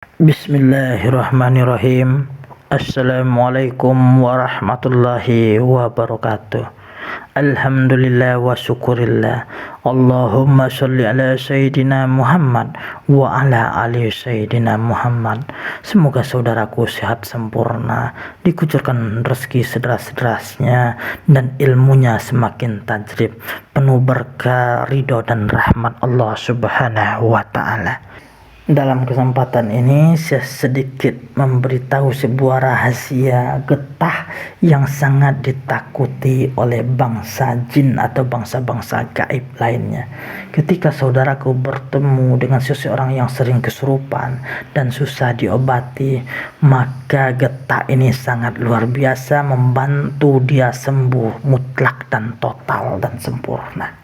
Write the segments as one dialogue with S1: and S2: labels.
S1: Bismillahirrahmanirrahim. Assalamualaikum warahmatullahi wabarakatuh. Alhamdulillah wa syukurillah. Allahumma sholli ala Sayyidina Muhammad wa ala ali Sayyidina Muhammad. Semoga saudaraku sehat sempurna, dikucurkan rezeki sederas-derasnya, dan ilmunya semakin tajrib, penuh berkah, ridho dan rahmat Allah subhanahu wa ta'ala. Dalam kesempatan ini saya sedikit memberitahu sebuah rahasia getah yang sangat ditakuti oleh bangsa jin atau bangsa-bangsa gaib lainnya. Ketika saudaraku bertemu dengan seseorang yang sering kesurupan dan susah diobati, maka getah ini sangat luar biasa membantu dia sembuh mutlak dan total dan sempurna.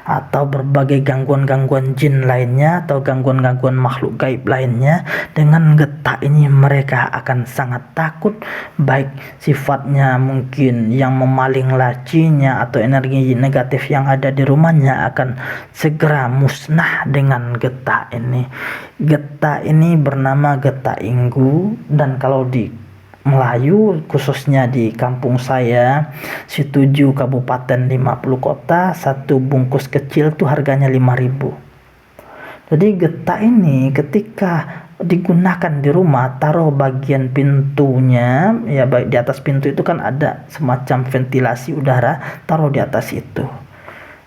S1: Atau berbagai gangguan-gangguan jin lainnya atau gangguan-gangguan makhluk gaib lainnya, dengan getah ini mereka akan sangat takut, baik sifatnya mungkin yang memaling lacinya atau energi negatif yang ada di rumahnya akan segera musnah dengan getah ini. Getah ini bernama getah inggu, dan kalau di Melayu, khususnya di kampung saya, Situju Kabupaten 50 Kota, satu bungkus kecil tuh harganya 5.000. Jadi getah ini ketika digunakan di rumah, taruh bagian pintunya, ya baik di atas pintu itu kan ada semacam ventilasi udara, taruh di atas itu.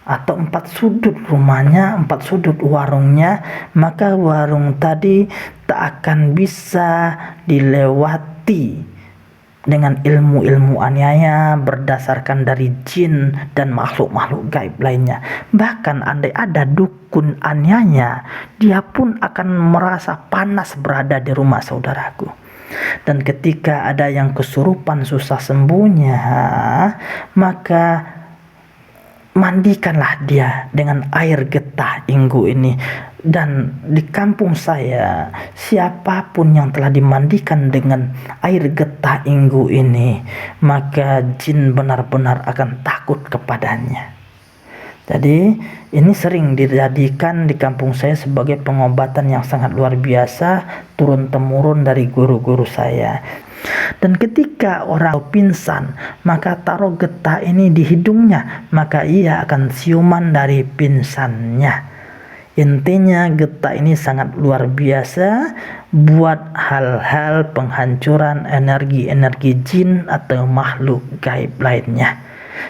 S1: Atau 4 sudut rumahnya, 4 sudut warungnya, maka warung tadi tak akan bisa dilewati dengan ilmu-ilmu aniaya berdasarkan dari jin dan makhluk-makhluk gaib lainnya. Bahkan andai ada dukun aniaya, dia pun akan merasa panas berada di rumah saudaraku. Dan ketika ada yang kesurupan susah sembuhnya, maka mandikanlah dia dengan air getah inggu ini. Dan di kampung saya, siapapun yang telah dimandikan dengan air getah inggu ini, maka jin benar-benar akan takut kepadanya. Jadi ini sering dijadikan di kampung saya sebagai pengobatan yang sangat luar biasa, turun-temurun dari guru-guru saya. Dan ketika orang pingsan, maka taruh getah ini di hidungnya, maka ia akan siuman dari pingsannya. Intinya getah ini sangat luar biasa buat hal-hal penghancuran energi-energi jin atau makhluk gaib lainnya.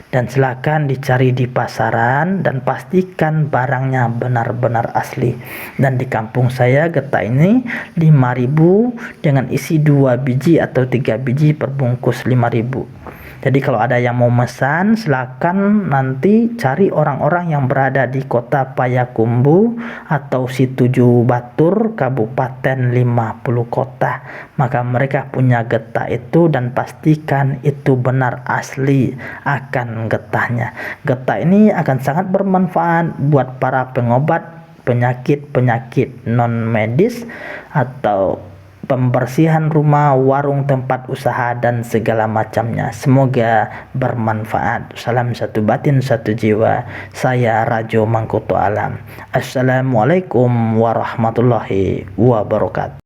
S1: Dan silakan dicari di pasaran dan pastikan barangnya benar-benar asli. Dan di kampung saya getah ini 5.000 dengan isi 2 biji atau 3 biji per bungkus 5.000. Jadi kalau ada yang mau mesan, silakan nanti cari orang-orang yang berada di kota Payakumbuh atau Situju Batur, Kabupaten 50 Kota. Maka mereka punya getah itu, dan pastikan itu benar asli akan getahnya. Getah ini akan sangat bermanfaat buat para pengobat penyakit-penyakit non medis atau pembersihan rumah, warung, tempat usaha, dan segala macamnya. Semoga bermanfaat. Salam satu batin, satu jiwa. Saya Rajo Mangkuto Alam. Assalamualaikum warahmatullahi wabarakatuh.